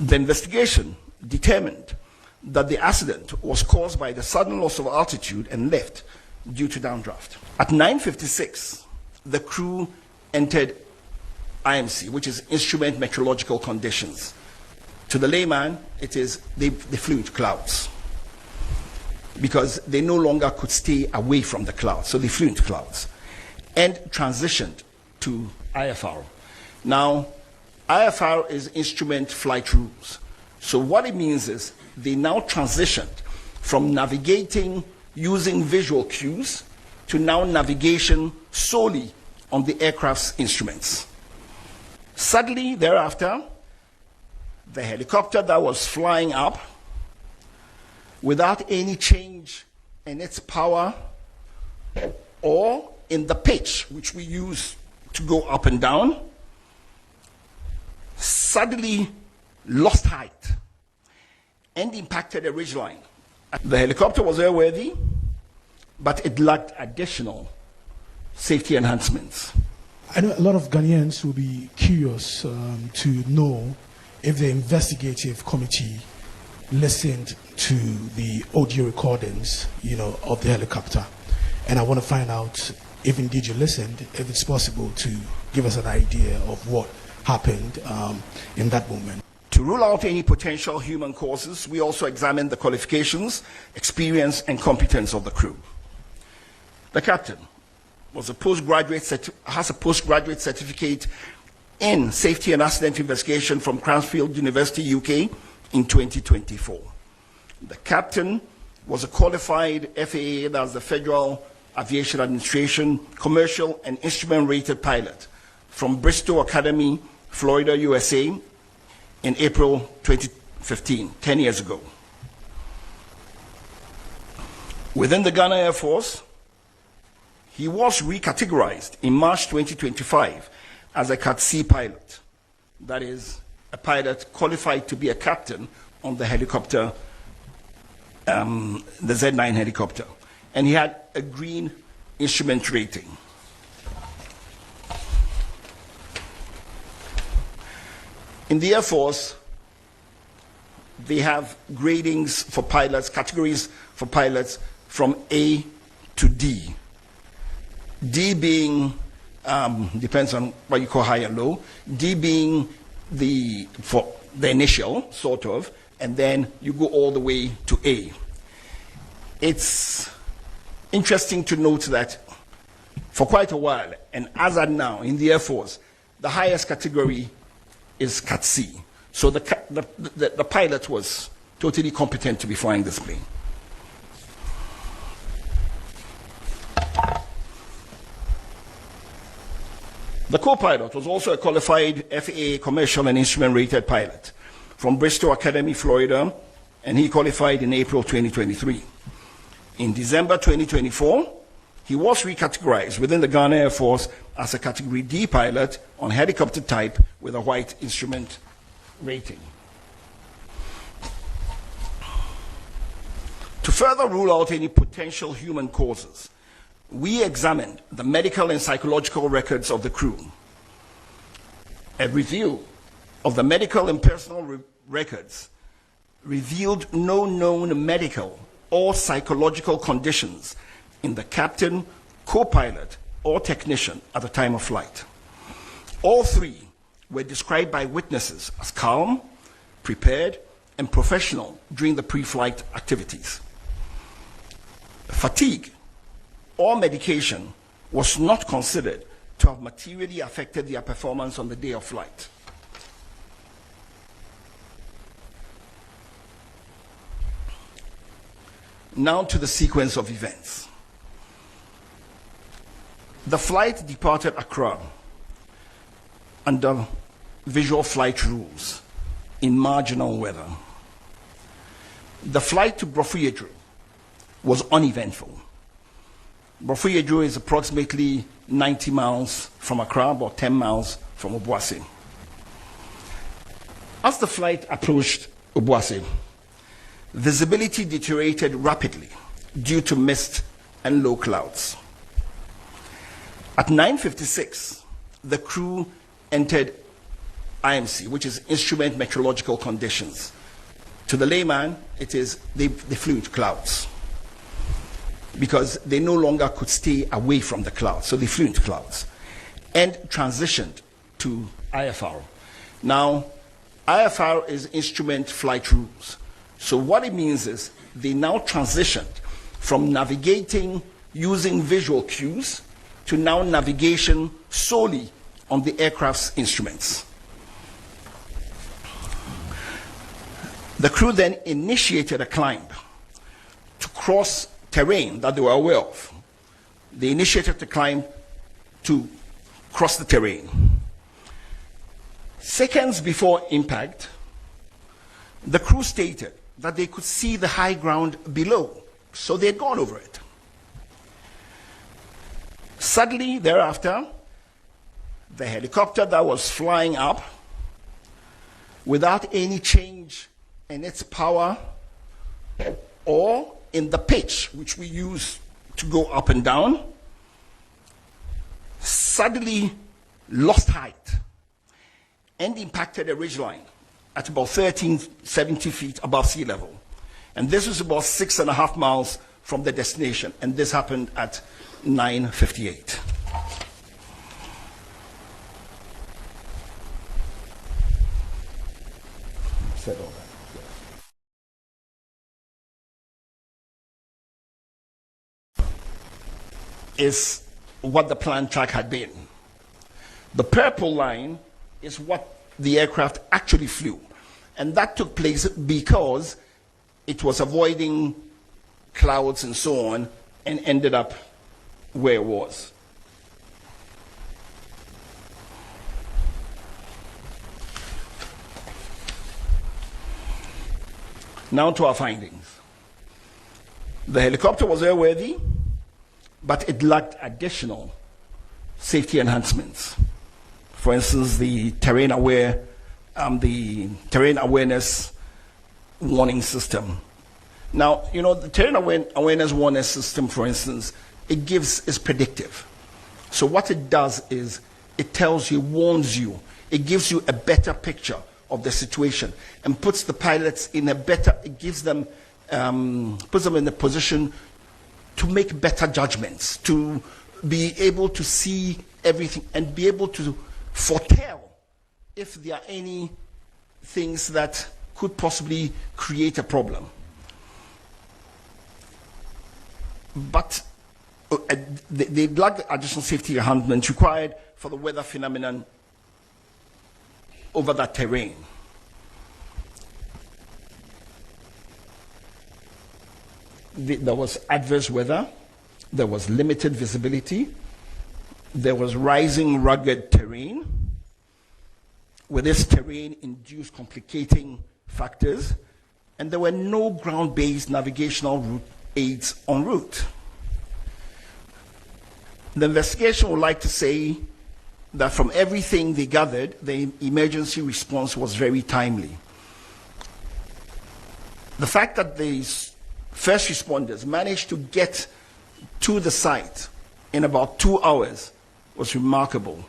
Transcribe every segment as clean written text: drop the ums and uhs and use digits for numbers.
The investigation determined that the accident was caused by the sudden loss of altitude and lift due to downdraft. At 9:56, the crew entered IMC, which is Instrument Meteorological Conditions. To the layman, it is they flew into clouds because they no longer could stay away from the clouds, so they flew into clouds and transitioned to IFR. Now, IFR is Instrument Flight Rules. So what it means is they now transitioned from navigating using visual cues to now navigation solely on the aircraft's instruments. Suddenly, thereafter, the helicopter that was flying up without any change in its power or in the pitch, which we use to go up and down, suddenly lost height and impacted a ridgeline. The helicopter was airworthy, but it lacked additional safety enhancements. I know a lot of Ghanaians will be curious to know if the investigative committee listened to the audio recordings, of the helicopter. And I want to find out if indeed you listened, if it's possible to give us an idea of what happened in that moment. To rule out any potential human causes, we also examined the qualifications, experience, and competence of the crew. The captain has a postgraduate certificate in safety and accident investigation from Cranfield University, UK, in 2024. The captain was a qualified FAA, that's the Federal Aviation Administration, commercial and instrument-rated pilot from Bristol Academy, Florida, USA, in April 2015, 10 years ago. Within the Ghana Air Force, he was recategorized in March 2025 as a Cat C pilot. That is, a pilot qualified to be a captain on the helicopter, the Z9 helicopter. And he had a green instrument rating. In the Air Force, they have gradings for pilots, categories for pilots from A to D. D being, depends on what you call high and low, D being for the initial, sort of, and then you go all the way to A. It's interesting to note that for quite a while, and as at now in the Air Force, the highest category is Cat C. So the pilot was totally competent to be flying this plane. The co-pilot was also a qualified FAA commercial and instrument-rated pilot from Bristol Academy, Florida, and he qualified in April 2023. In December 2024, he was recategorized within the Ghana Air Force as a Category D pilot on helicopter type with a white instrument rating. To further rule out any potential human causes, we examined the medical and psychological records of the crew. A review of the medical and personal records revealed no known medical or psychological conditions in the captain, co-pilot, or technician at the time of flight. All three were described by witnesses as calm, prepared, and professional during the pre-flight activities. Fatigue or medication was not considered to have materially affected their performance on the day of flight. Now to the sequence of events. The flight departed Accra under visual flight rules in marginal weather. The flight to Brofuyedru was uneventful. Brofuyedru is approximately 90 miles from Accra, about 10 miles from Obuasi. As the flight approached Obuasi, visibility deteriorated rapidly due to mist and low clouds. At 9:56, the crew entered IMC, which is Instrument Meteorological Conditions. To the layman, it is they flew into clouds because they no longer could stay away from the clouds, so they flew into clouds and transitioned to IFR. Now, IFR is Instrument Flight Rules. So what it means is they now transitioned from navigating using visual cues to now navigation solely on the aircraft's instruments. The crew then initiated a climb to cross terrain that they were aware of. They initiated the climb to cross the terrain. Seconds before impact, the crew stated that they could see the high ground below, so they had gone over it. Suddenly thereafter, the helicopter that was flying up without any change in its power or in the pitch which we use to go up and down, suddenly lost height and impacted a ridgeline at about 1370 feet above sea level. And this was about 6.5 miles from the destination, and this happened at 9:58. Said all that. Is what the planned track had been. The purple line is what the aircraft actually flew. And that took place because it was avoiding clouds and so on and ended up where it was. Now to our findings. The helicopter was airworthy, but it lacked additional safety enhancements. For instance, the terrain awareness warning system. Now, you know, the terrain awareness warning system, for instance, is predictive. So what it does is it tells you, warns you, it gives you a better picture of the situation and puts the pilots in a better, it gives them, puts them in a position to make better judgments, to be able to see everything and be able to foretell if there are any things that could possibly create a problem. But they lack additional safety enhancements required for the weather phenomenon over that terrain. There was adverse weather, there was limited visibility, there was rising rugged terrain, with this terrain induced complicating factors, and there were no ground-based navigational route aids en route. The investigation would like to say that from everything they gathered, the emergency response was very timely. The fact that the first responders managed to get to the site in about 2 hours was remarkable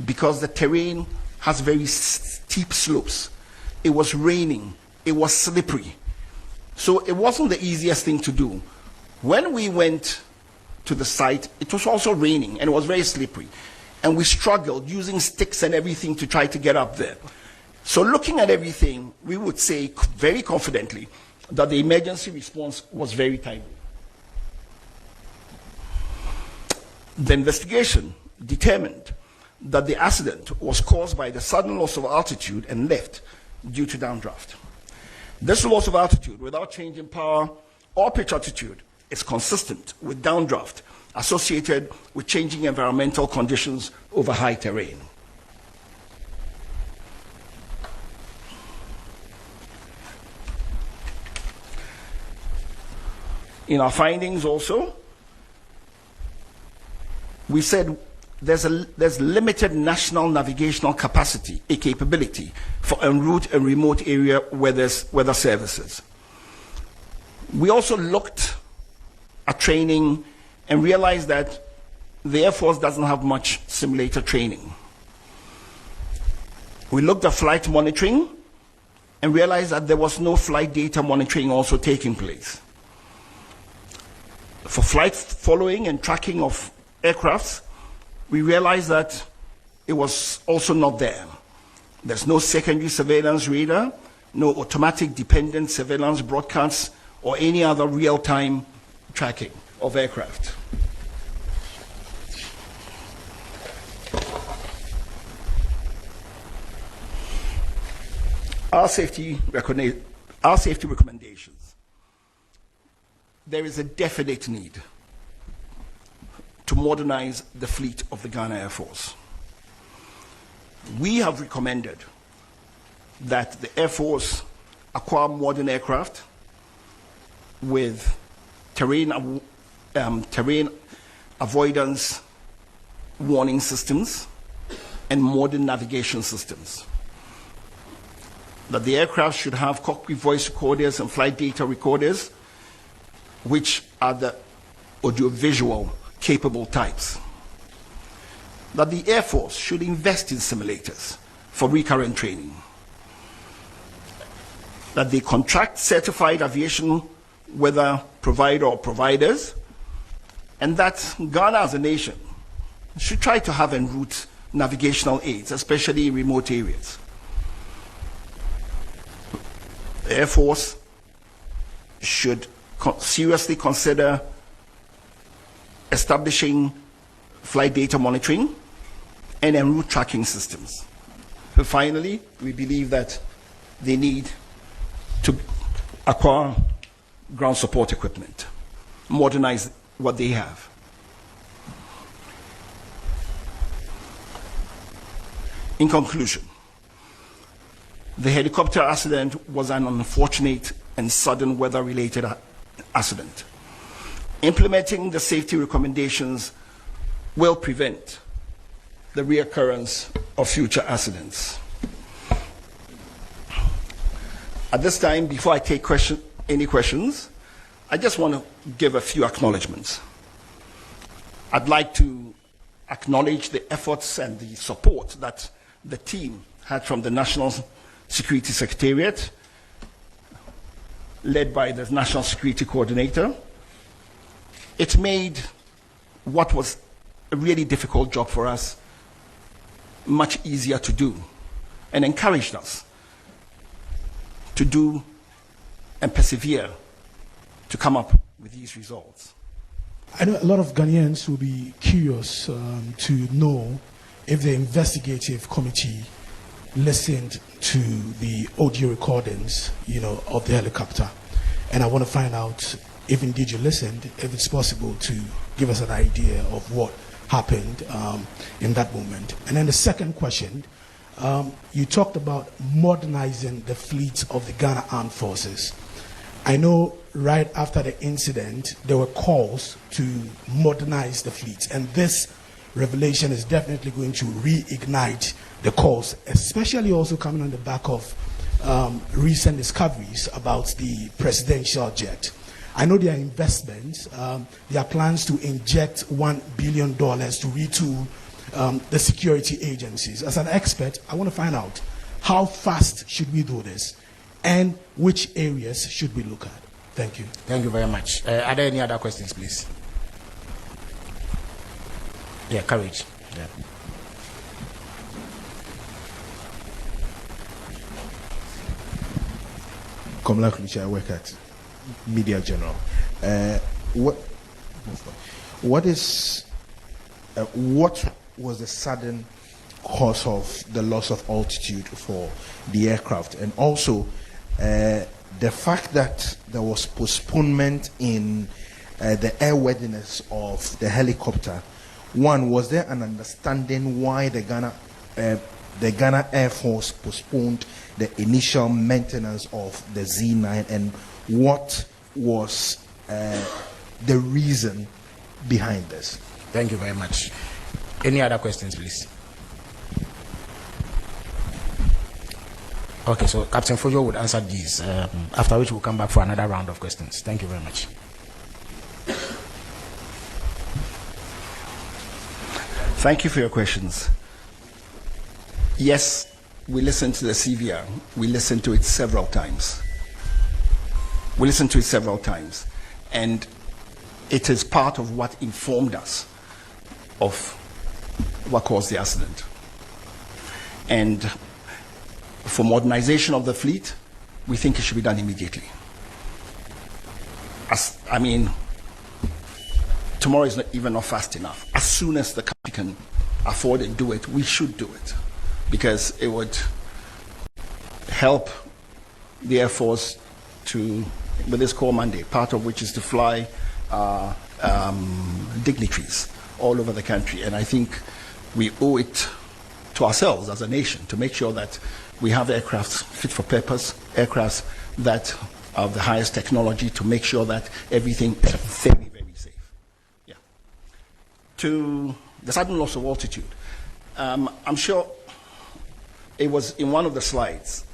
because the terrain has very steep slopes. It was raining, it was slippery. So it wasn't the easiest thing to do. When we went to the site, it was also raining and it was very slippery. And we struggled using sticks and everything to try to get up there. So looking at everything, we would say very confidently that the emergency response was very timely. The investigation determined that the accident was caused by the sudden loss of altitude and lift due to downdraft. This loss of altitude without change in power or pitch altitude is consistent with downdraft associated with changing environmental conditions over high terrain. In our findings also, we said there's limited national navigational capacity, a capability for en route and remote area weather services. We also looked at training and realized that the Air Force doesn't have much simulator training. We looked at flight monitoring and realized that there was no flight data monitoring also taking place. For flight following and tracking of aircrafts, we realized that it was also not there. There's no secondary surveillance radar, no automatic dependent surveillance broadcasts, or any other real-time tracking of aircraft. Our safety recommendations. There is a definite need to modernize the fleet of the Ghana Air Force. We have recommended that the Air Force acquire modern aircraft with terrain avoidance warning systems and modern navigation systems. That the aircraft should have cockpit voice recorders and flight data recorders, which are the audiovisual capable types. That the Air Force should invest in simulators for recurrent training. That they contract certified aviation weather provider or providers, and that Ghana as a nation should try to have en route navigational aids, especially in remote areas. The Air Force should seriously consider establishing flight data monitoring and en route tracking systems. And finally, we believe that they need to acquire ground support equipment, modernize what they have. In conclusion, the helicopter accident was an unfortunate and sudden weather-related accident. Implementing the safety recommendations will prevent the reoccurrence of future accidents. At this time, before I take any questions, I just want to give a few acknowledgements. I'd like to acknowledge the efforts and the support that the team had from the National Security Secretariat, led by the National Security Coordinator. It made what was a really difficult job for us much easier to do, and encouraged us to do and persevere to come up with these results. I know a lot of Ghanaians will be curious to know if the investigative committee listened to the audio recordings, of the helicopter. And I want to find out if indeed you listened, if it's possible to give us an idea of what happened in that moment. And then the second question, you talked about modernizing the fleet of the Ghana Armed Forces. I know right after the incident, there were calls to modernize the fleet, and this revelation is definitely going to reignite the calls, especially also coming on the back of recent discoveries about the presidential jet. I know there are investments, there are plans to inject $1 billion to retool the security agencies. As an expert, I want to find out how fast should we do this and which areas should we look at. Thank you. Thank you very much. Are there any other questions, please? Yeah, courage. Yeah. Komla Kulicha, I work at Media General. What was the sudden cause of the loss of altitude for the aircraft, and also the fact that there was postponement in the airworthiness of the helicopter? One, was there an understanding why the Ghana Air Force postponed the initial maintenance of the Z9, and what was the reason behind this? Thank you very much. Any other questions, please? Okay, so Captain Fojo would answer these, after which we'll come back for another round of questions. Thank you very much. Thank you for your questions. Yes, we listened to the CVR. We listened to it several times. And it is part of what informed us of what caused the accident. And for modernization of the fleet, we think it should be done immediately. Tomorrow is not fast enough. As soon as the country can afford and do it, we should do it, because it would help the Air Force with this core mandate, part of which is to fly dignitaries all over the country. And I think we owe it to ourselves as a nation to make sure that we have aircraft fit for purpose, aircraft that are the highest technology, to make sure that everything is very, very safe. Yeah. To the sudden loss of altitude, I'm sure it was in one of the slides.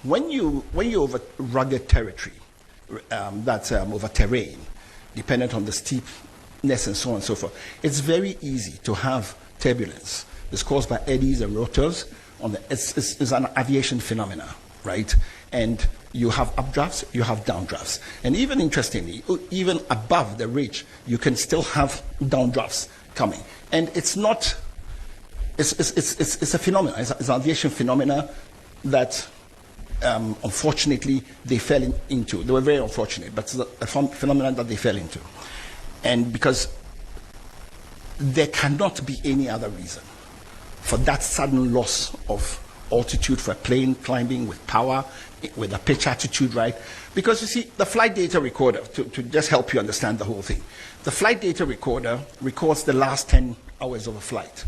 When you over rugged territory, that's over terrain, dependent on the steepness and so on and so forth, it's very easy to have turbulence. It's caused by eddies and rotors. It's an aviation phenomena, right? And you have updrafts, you have downdrafts. And even interestingly, even above the ridge, you can still have downdrafts coming. And it's a phenomenon, it's an aviation phenomena that unfortunately they fell into. They were very unfortunate, but it's a phenomenon that they fell into. And because there cannot be any other reason for that sudden loss of altitude for a plane climbing with power, with a pitch attitude, right? Because you see, the flight data recorder, to just help you understand the whole thing, the flight data recorder records the last 10 hours of a flight.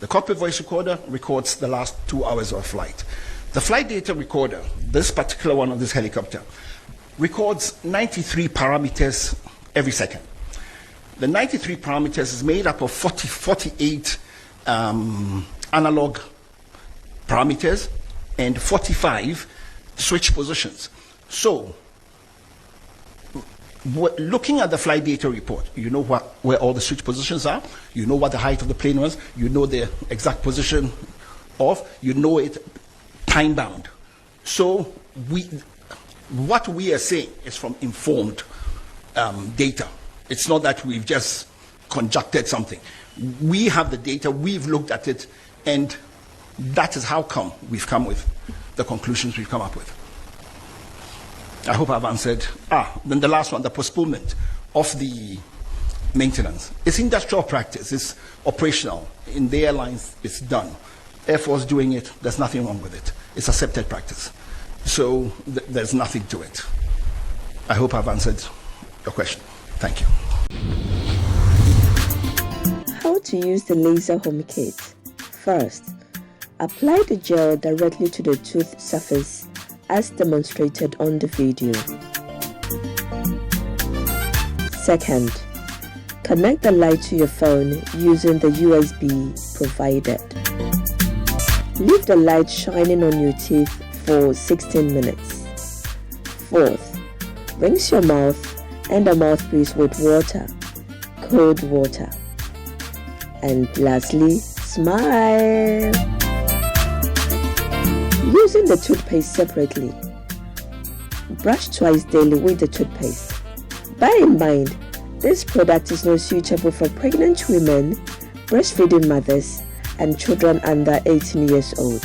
The cockpit voice recorder records the last 2 hours of a flight. The flight data recorder, this particular one of this helicopter, records 93 parameters every second. The 93 parameters is made up of 48 analog parameters and 45 switch positions. So, looking at the flight data report, you know where all the switch positions are, you know what the height of the plane was, you know the exact position of, you know it time bound. So what we are saying is from informed data. It's not that we've just conjectured something. We have the data, we've looked at it, and that is how come we've come with the conclusions we've come up with. I hope I've answered. Then the last one, the postponement of the maintenance. It's industrial practice, it's operational. In the airlines, it's done. Air Force doing it, there's nothing wrong with it. It's accepted practice. So there's nothing to it. I hope I've answered your question. Thank you. How to use the laser home kit. First, apply the gel directly to the tooth surface as demonstrated on the video. Second, connect the light to your phone using the USB provided. Leave the light shining on your teeth for 16 minutes. Fourth, rinse your mouth and the mouthpiece with water, cold water. And lastly, smile. Using the toothpaste separately. Brush twice daily with the toothpaste. Bear in mind, this product is not suitable for pregnant women, breastfeeding mothers, and children under 18 years old.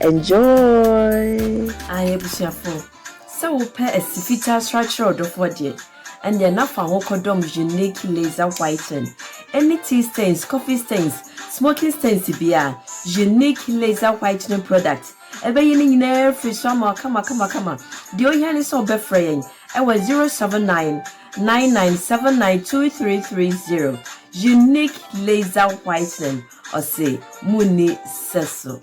Enjoy! I am Busiafo. So pair a sifita structure of what yet, and the enough dom unique laser whiten. Any tea stains, coffee stains, smoking stains beer, unique laser whitening product. Ebe yini nyina free summer kama. The oyan is so befraying. I was 079-9979-2330. Unique laser whitening. Or say Muni Seso.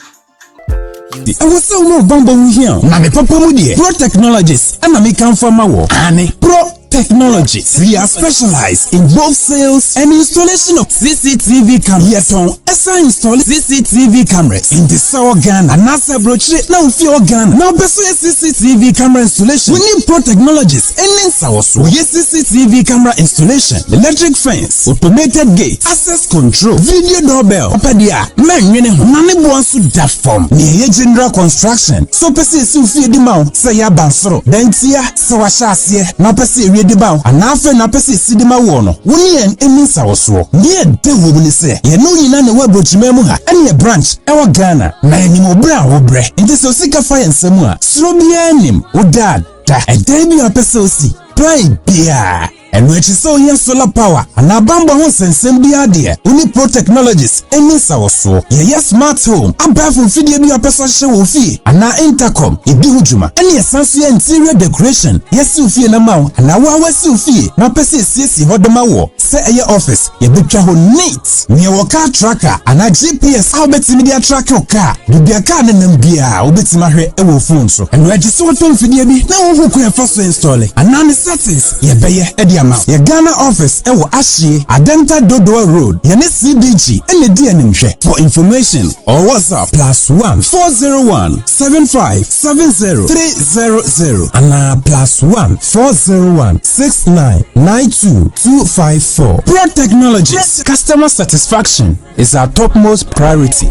I was so more bumble here. Nami Papa Mudi, Pro Technologies, and Nami come from our Annie Pro Technologies. We are specialized in both sales and installation of CCTV cameras. Yet on ESA install CCTV cameras in the Sour Ghana and NASA brochure now fear Ghana. Now beso CCTV camera installation. We need Pro Technologies and in South. We CCTV camera installation, electric fence, automated gate, access control, video doorbell. Opedia, man, nane buansu that form. Ni general construction. So pesi si ufie di mau, say ya bansoro. Dentia, so washasiye, na pesi ready bow, and after na pesi si di mawono. Wuni en emi South. Niye de wubuni se. Ye no yina ne webo chimemuha. Any a branch, ewa Ghana. Na eni mo bra wobre. Inte so sika fire nsemua. Srobiya enim, udad. Da, e debi wa pesi osi. Play beer. And when she saw here solar power, and a bamba house and same idea, only Pro Technologies, and Miss our so, yeah, smart home, a bathroom video be a person show fee, and now intercom, a bihujuma, and yes, fancy interior decoration, yes, Sufi and a mount, and now our Sufi, now Pessi, yes, you hold the maw, say a your office, you be travel neat, near a car tracker, and a GPS, I'll bet media track your car, you be a car and then be a bit my hair, a phone so, and register what phone video be, now who can first install it, and now the settings, yeah, be a Your Ghana office ewo Ashie Adenta Dodoa Road Yane CBG ene di animhwe. For information or WhatsApp +1 401 7570 300 and +1 401 6992 254. Pro Technologies. Customer satisfaction is our topmost priority.